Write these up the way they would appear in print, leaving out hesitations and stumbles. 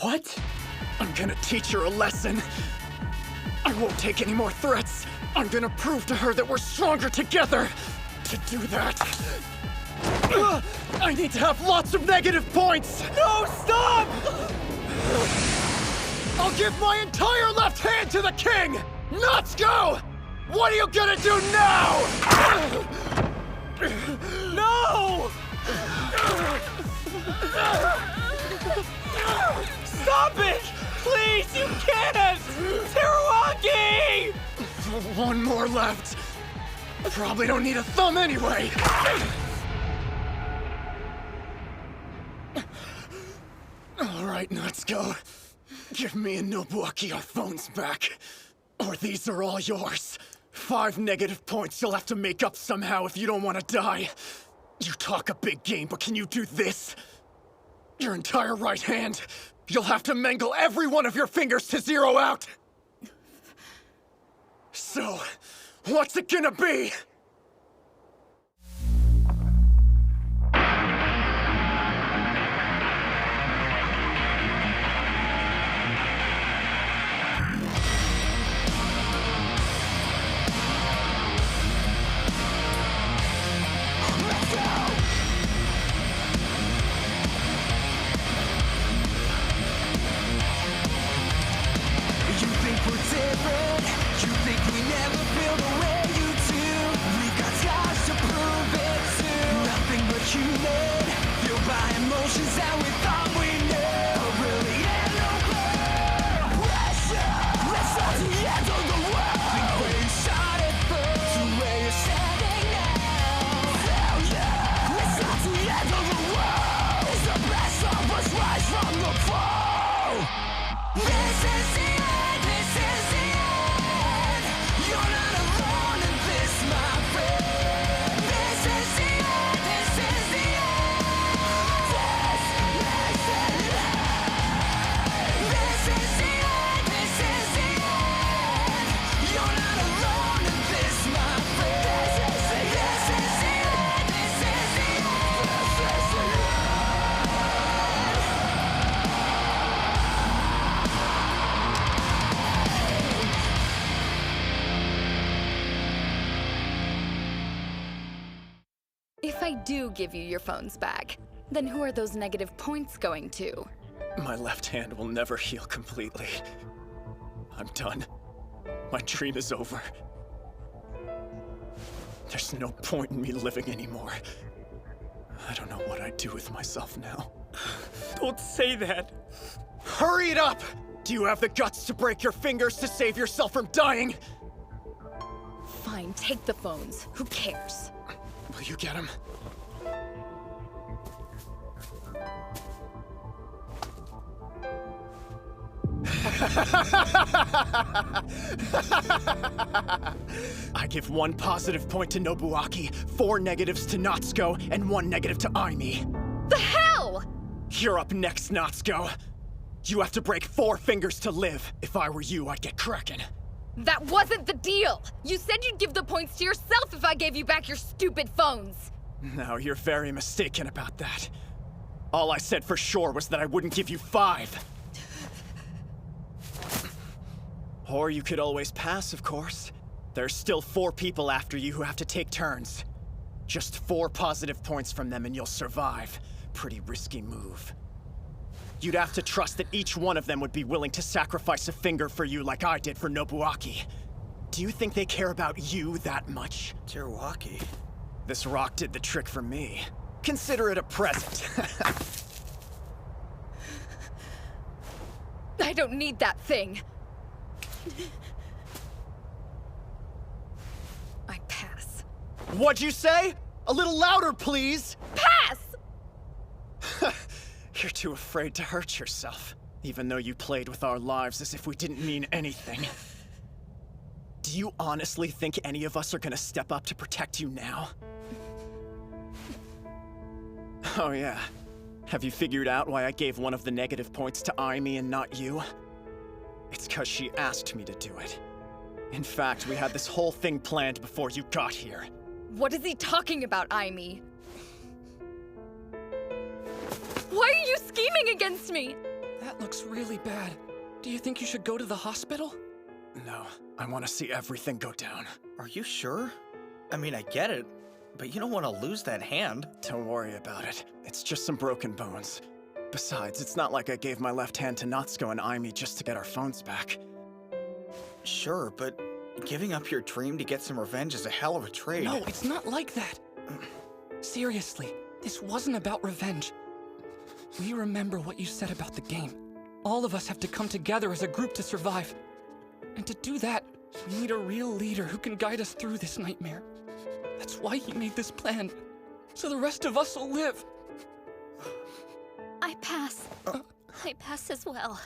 What? I'm gonna teach her a lesson. I won't take any more threats. I'm gonna prove to her that we're stronger together. To do that, I need to have lots of negative points. No, stop! I'll give my entire left hand to the king! Natsuko! What are you gonna do now? No! Stop it! Please, you can't! Teruaki! One more left. Probably don't need a thumb anyway. All right, Natsuko. Give me and Nobuaki our phones back. Or these are all yours. 5 negative points you'll have to make up somehow if you don't want to die. You talk a big game, but can you do this? Your entire right hand. You'll have to mangle every one of your fingers to zero out. So, what's it gonna be? If I do give you your phones back, then who are those negative points going to? My left hand will never heal completely. I'm done. My dream is over. There's no point in me living anymore. I don't know what I'd do with myself now. Don't say that! Hurry it up! Do you have the guts to break your fingers to save yourself from dying? Fine, take the phones. Who cares? Will you get him? I give 1 positive point to Nobuaki, 4 negatives to Natsuko, and 1 negative to Aimi. The hell?! You're up next, Natsuko. You have to break 4 fingers to live. If I were you, I'd get cracking. That wasn't the deal! You said you'd give the points to yourself if I gave you back your stupid phones! No, you're very mistaken about that. All I said for sure was that I wouldn't give you 5. Or you could always pass, of course. There's still 4 people after you who have to take turns. Just 4 positive points from them and you'll survive. Pretty risky move. You'd have to trust that each one of them would be willing to sacrifice a finger for you like I did for Nobuaki. Do you think they care about you that much? Teruaki? This rock did the trick for me. Consider it a present. I don't need that thing. I pass. What'd you say? A little louder, please! Pass! You're too afraid to hurt yourself, even though you played with our lives as if we didn't mean anything. Do you honestly think any of us are gonna step up to protect you now? Oh yeah. Have you figured out why I gave 1 of the negative points to Aimi and not you? It's 'cause she asked me to do it. In fact, we had this whole thing planned before you got here. What is he talking about, Aimi? Why are you scheming against me? That looks really bad. Do you think you should go to the hospital? No, I want to see everything go down. Are you sure? I mean, I get it, but you don't want to lose that hand. Don't worry about it. It's just some broken bones. Besides, it's not like I gave my left hand to Natsuko and Aimi just to get our phones back. Sure, but giving up your dream to get some revenge is a hell of a trade. No, it's not like that. Seriously, this wasn't about revenge. We remember what you said about the game. All of us have to come together as a group to survive. And to do that, we need a real leader who can guide us through this nightmare. That's why he made this plan, so the rest of us will live. I pass. I pass as well.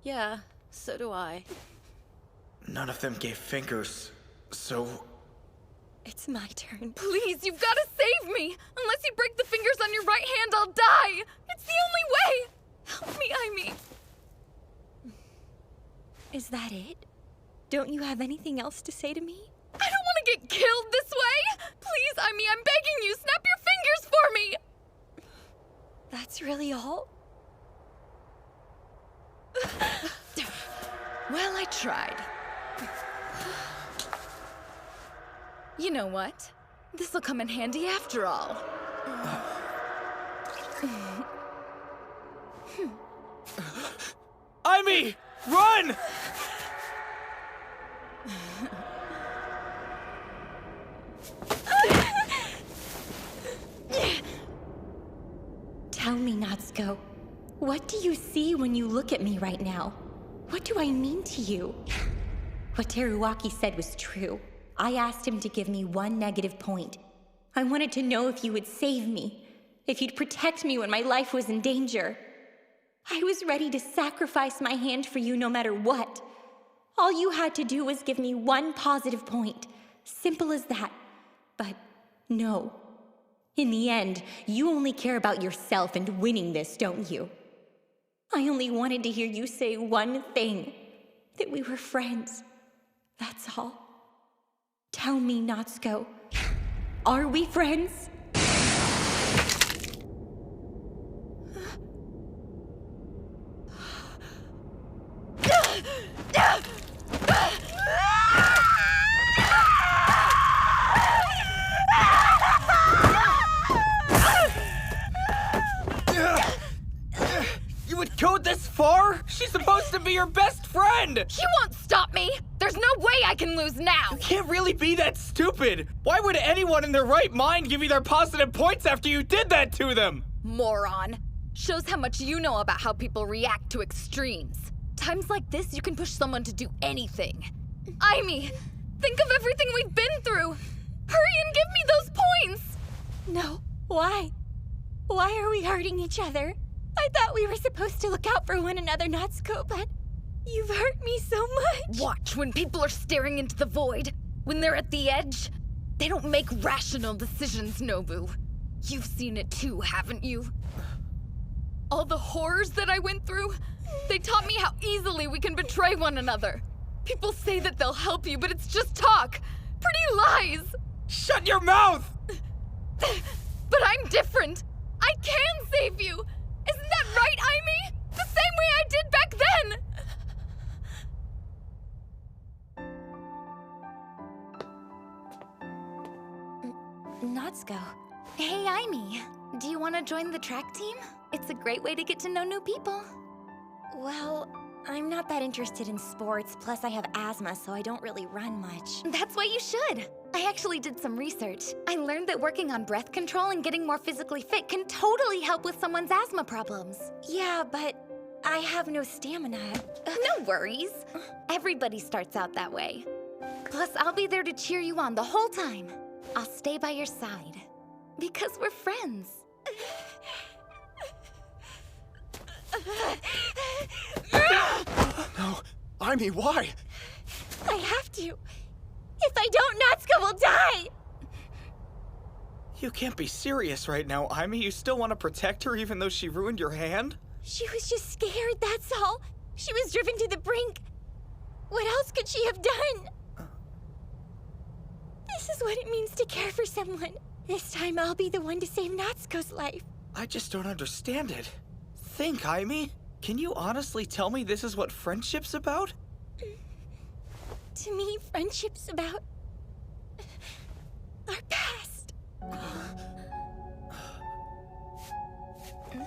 Yeah, so do I. None of them gave fingers, so... It's my turn. Please, you've got to save me! Unless you break the fingers on your right hand, I'll die! It's the only way! Help me, Aimi! Is that it? Don't you have anything else to say to me? I don't want to get killed this way! Please, Aimi, I'm begging you, snap your fingers for me! That's really all? Well, I tried. You know what? This'll come in handy after all. Aimi! Run! Tell me, Natsuko, what do you see when you look at me right now? What do I mean to you? What Teruaki said was true. I asked him to give me 1 negative point. I wanted to know if you would save me, if you'd protect me when my life was in danger. I was ready to sacrifice my hand for you no matter what. All you had to do was give me 1 positive point. Simple as that. But no. In the end, you only care about yourself and winning this, don't you? I only wanted to hear you say one thing. That we were friends. That's all. Tell me, Natsuko. Are we friends? You would go this far? She's supposed to be your best friend! She won't stop me! There's no way I can lose now! You can't really be that stupid! Why would anyone in their right mind give you their positive points after you did that to them? Moron. Shows how much you know about how people react to extremes. Times like this, you can push someone to do anything. Aimi, think of everything we've been through! Hurry and give me those points! No. Why? Why are we hurting each other? I thought we were supposed to look out for one another, Natsuko, but you've hurt me so much. Watch when people are staring into the void. When they're at the edge, they don't make rational decisions, Nobu. You've seen it too, haven't you? All the horrors that I went through, they taught me how easily we can betray one another. People say that they'll help you, but it's just talk. Pretty lies. Shut your mouth! But I'm different. I can save you. Isn't that right, Aimi? The same way I did back then. Natsuko. Hey, Aimi. Do you want to join the track team? It's a great way to get to know new people. Well, I'm not that interested in sports, plus I have asthma, so I don't really run much. That's what you should. I actually did some research. I learned that working on breath control and getting more physically fit can totally help with someone's asthma problems. Yeah, but I have no stamina. No worries. Everybody starts out that way. Plus, I'll be there to cheer you on the whole time. I'll stay by your side. Because we're friends. No, Aimi, why? I have to. If I don't, Natsuko will die! You can't be serious right now, Aimi. You still want to protect her even though she ruined your hand? She was just scared, that's all. She was driven to the brink. What else could she have done? This is what it means to care for someone. This time I'll be the one to save Natsuko's life. I just don't understand it. Think, Aimi. Can you honestly tell me this is what friendship's about? To me, friendship's about our past.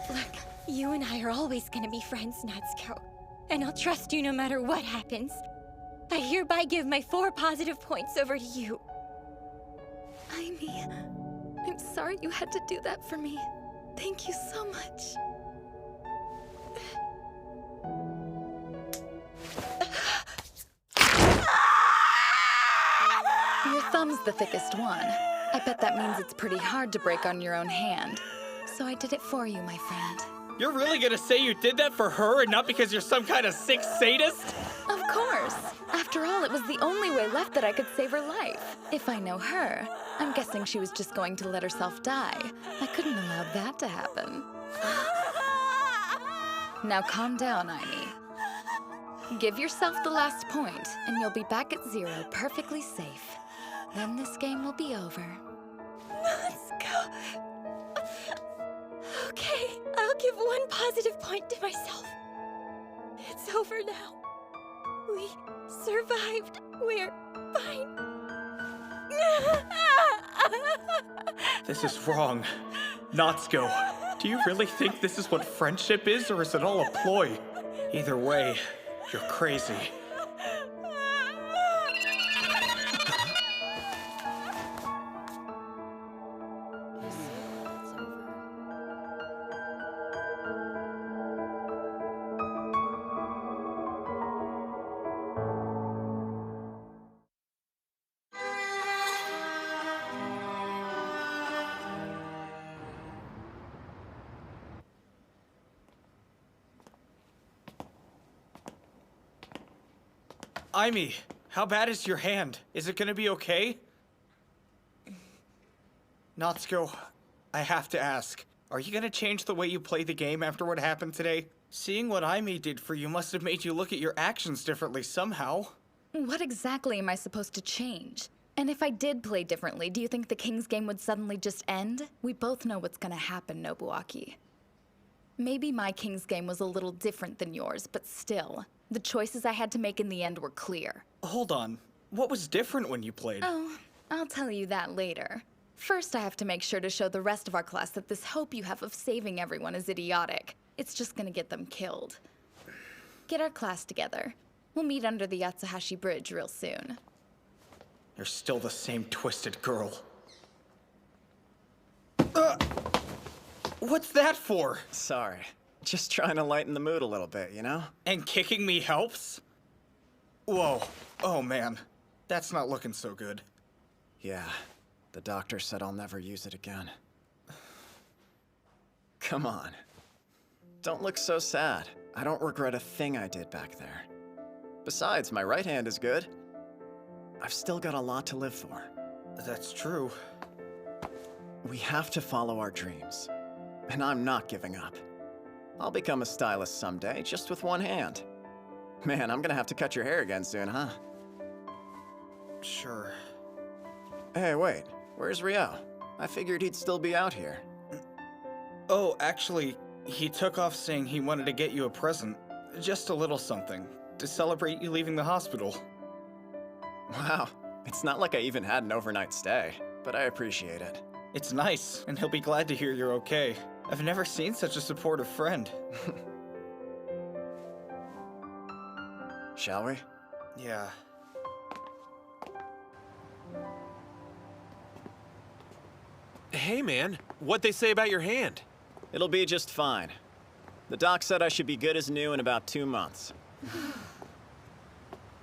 Look, you and I are always gonna be friends, Natsuko. And I'll trust you no matter what happens. I hereby give my 4 positive points over to you. Amy, I'm sorry you had to do that for me. Thank you so much. Your thumb's the thickest one. I bet that means it's pretty hard to break on your own hand. So I did it for you, my friend. You're really gonna say you did that for her and not because you're some kind of sick sadist? Of course. After all, it was the only way left that I could save her life. If I know her, I'm guessing she was just going to let herself die. I couldn't allow that to happen. Now calm down, Amy. Give yourself the last point, and you'll be back at 0, perfectly safe. Then this game will be over. Let's go. Okay, I'll give 1 positive point to myself. It's over now. We survived. We're fine. This is wrong. Natsuko, do you really think this is what friendship is, or is it all a ploy? Either way, you're crazy. Aimi, how bad is your hand? Is it gonna be okay? Natsuko, I have to ask. Are you gonna change the way you play the game after what happened today? Seeing what Aimi did for you must have made you look at your actions differently somehow. What exactly am I supposed to change? And if I did play differently, do you think the King's game would suddenly just end? We both know what's gonna happen, Nobuaki. Maybe my King's game was a little different than yours, but still, the choices I had to make in the end were clear. Hold on. What was different when you played? Oh, I'll tell you that later. First, I have to make sure to show the rest of our class that this hope you have of saving everyone is idiotic. It's just gonna get them killed. Get our class together. We'll meet under the Yatsuhashi Bridge real soon. You're still the same twisted girl. What's that for? Sorry. Just trying to lighten the mood a little bit, you know? And kicking me helps? Whoa. Oh man. That's not looking so good. Yeah. The doctor said I'll never use it again. Come on. Don't look so sad. I don't regret a thing I did back there. Besides, my right hand is good. I've still got a lot to live for. That's true. We have to follow our dreams. And I'm not giving up. I'll become a stylist someday, just with one hand. Man, I'm gonna have to cut your hair again soon, huh? Sure. Hey, wait. Where's Ryo? I figured he'd still be out here. Oh, actually, he took off saying he wanted to get you a present. Just a little something. To celebrate you leaving the hospital. Wow. It's not like I even had an overnight stay, but I appreciate it. It's nice, and he'll be glad to hear you're okay. I've never seen such a supportive friend. Shall we? Yeah. Hey, man. What'd they say about your hand? It'll be just fine. The doc said I should be good as new in about 2 months.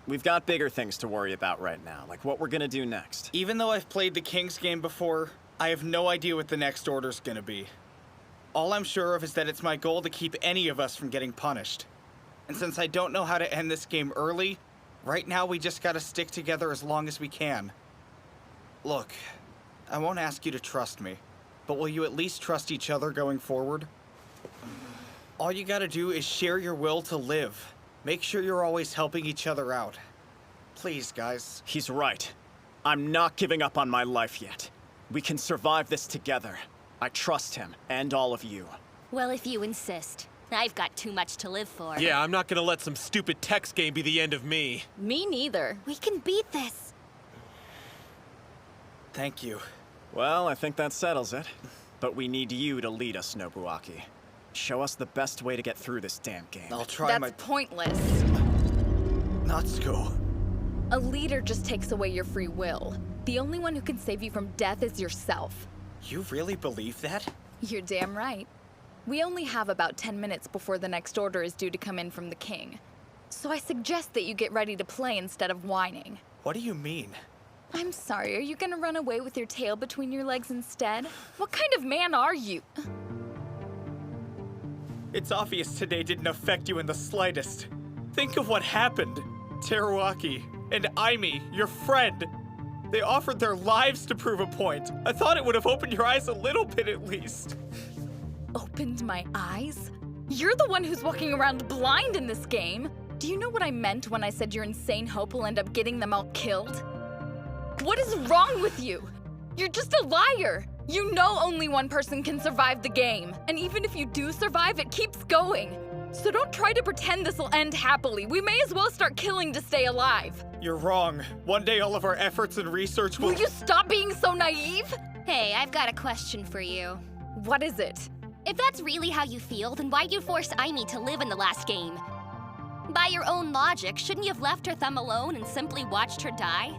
We've got bigger things to worry about right now, like what we're gonna do next. Even though I've played the King's game before, I have no idea what the next order's gonna be. All I'm sure of is that it's my goal to keep any of us from getting punished. And since I don't know how to end this game early, right now we just gotta stick together as long as we can. Look, I won't ask you to trust me, but will you at least trust each other going forward? All you gotta do is share your will to live. Make sure you're always helping each other out. Please, guys. He's right. I'm not giving up on my life yet. We can survive this together. I trust him, and all of you. Well, if you insist. I've got too much to live for. Yeah, I'm not gonna let some stupid text game be the end of me. Me neither. We can beat this. Thank you. Well, I think that settles it. But we need you to lead us, Nobuaki. Show us the best way to get through this damn game. I'll try That's my... pointless. Natsuko. A leader just takes away your free will. The only one who can save you from death is yourself. You really believe that? You're damn right. We only have about 10 minutes before the next order is due to come in from the king. So I suggest that you get ready to play instead of whining. What do you mean? I'm sorry, are you gonna run away with your tail between your legs instead? What kind of man are you? It's obvious today didn't affect you in the slightest. Think of what happened. Teruaki and Aimi, your friend. They offered their lives to prove a point. I thought it would have opened your eyes a little bit at least. Opened my eyes? You're the one who's walking around blind in this game. Do you know what I meant when I said your insane hope will end up getting them all killed? What is wrong with you? You're just a liar. You know only one person can survive the game. And even if you do survive, it keeps going. So don't try to pretend this will end happily. We may as well start killing to stay alive. You're wrong. One day all of our efforts and research will... Will you stop being so naive? Hey, I've got a question for you. What is it? If that's really how you feel, then why'd you force Aimi to live in the last game? By your own logic, shouldn't you have left her thumb alone and simply watched her die?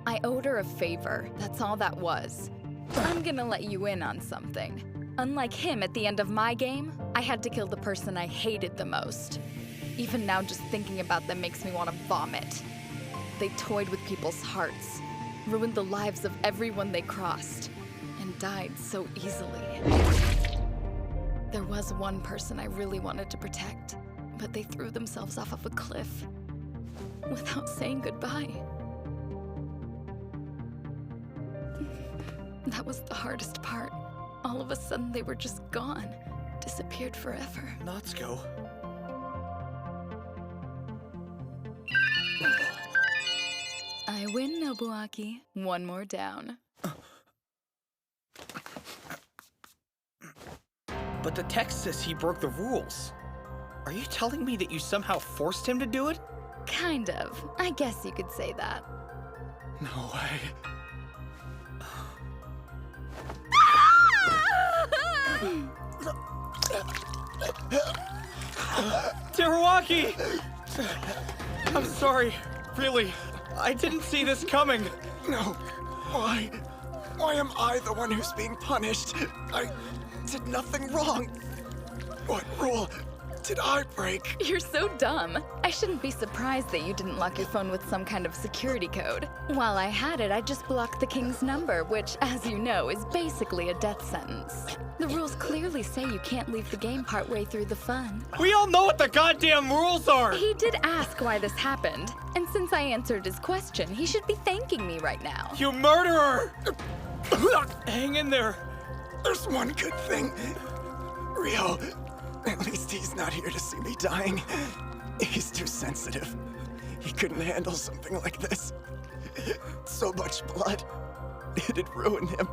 I owed her a favor. That's all that was. I'm gonna let you in on something. Unlike him at the end of my game, I had to kill the person I hated the most. Even now, just thinking about them makes me want to vomit. They toyed with people's hearts, ruined the lives of everyone they crossed, and died so easily. There was one person I really wanted to protect, but they threw themselves off of a cliff without saying goodbye. That was the hardest part. All of a sudden, they were just gone. Disappeared forever. Natsuko. I win, Nobuaki. One more down. But the text says he broke the rules. Are you telling me that you somehow forced him to do it? Kind of. I guess you could say that. No way. Teruaki! I'm sorry. Really. I didn't see this coming. No. Why? Why am I the one who's being punished? I did nothing wrong. What rule did I break? You're so dumb. I shouldn't be surprised that you didn't lock your phone with some kind of security code. While I had it, I just blocked the king's number, which, as you know, is basically a death sentence. The rules clearly say you can't leave the game partway through the fun. We all know what the goddamn rules are! He did ask why this happened, and since I answered his question, he should be thanking me right now. You murderer! Hang in there. There's one good thing. Rio, at least he's not here to see me dying. He's too sensitive. He couldn't handle something like this. So much blood. It'd ruin him.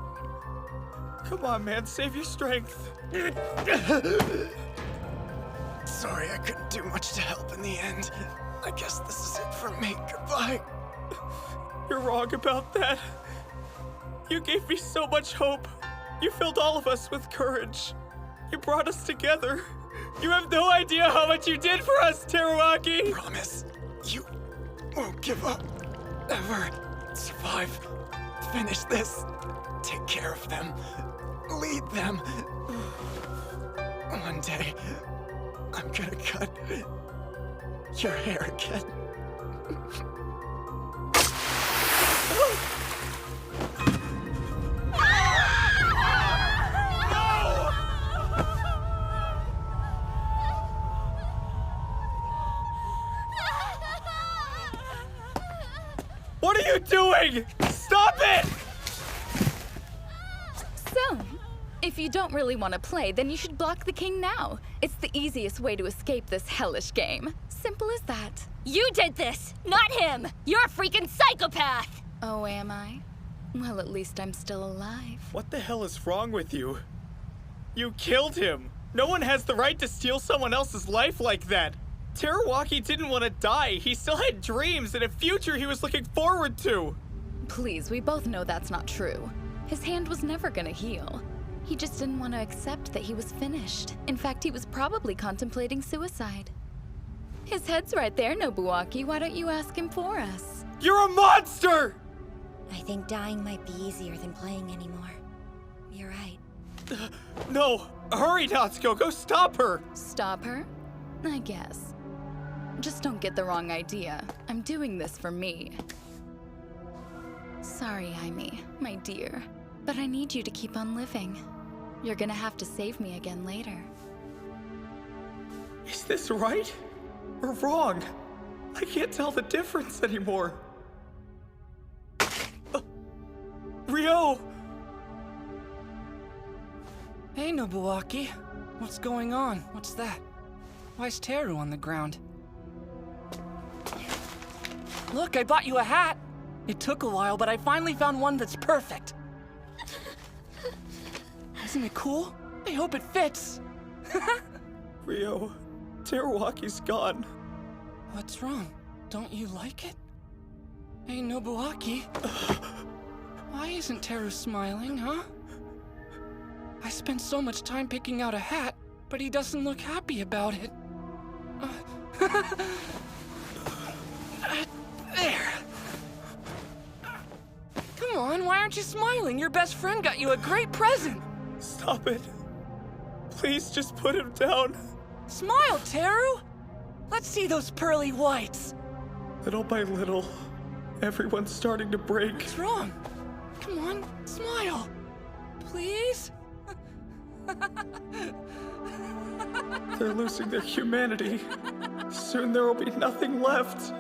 Come on, man. Save your strength. Sorry I couldn't do much to help in the end. I guess this is it for me. Goodbye. You're wrong about that. You gave me so much hope. You filled all of us with courage. You brought us together. You have no idea how much you did for us, Teruaki! Promise, you won't give up. Ever. Survive. Finish this. Take care of them. Lead them. One day, I'm gonna cut your hair again. What are you doing? Stop it! So, if you don't really want to play, then you should block the king now. It's the easiest way to escape this hellish game. Simple as that. You did this, not him! You're a freaking psychopath! Oh, am I? Well, at least I'm still alive. What the hell is wrong with you? You killed him! No one has the right to steal someone else's life like that. Teruaki didn't want to die. He still had dreams and a future he was looking forward to. Please, we both know that's not true. His hand was never gonna heal. He just didn't want to accept that he was finished. In fact, he was probably contemplating suicide. His head's right there, Nobuaki. Why don't you ask him for us? You're a monster! I think dying might be easier than playing anymore. You're right. No, hurry, Natsuko, go stop her! Stop her? I guess. Just don't get the wrong idea. I'm doing this for me. Sorry, Aimi, my dear, but I need you to keep on living. You're gonna have to save me again later. Is this right or wrong? I can't tell the difference anymore. Ryo! Hey, Nobuaki. What's going on? What's that? Why's Teru on the ground? Look, I bought you a hat! It took a while, but I finally found one that's perfect. Isn't it cool? I hope it fits. Ryo, Teruaki's gone. What's wrong? Don't you like it? Hey, Nobuaki. Why isn't Teru smiling, huh? I spent so much time picking out a hat, but he doesn't look happy about it. There. Come on, why aren't you smiling? Your best friend got you a great present. Stop it. Please just put him down. Smile, Teru! Let's see those pearly whites. Little by little, everyone's starting to break. What's wrong? Come on, smile. Please? They're losing their humanity. Soon there will be nothing left.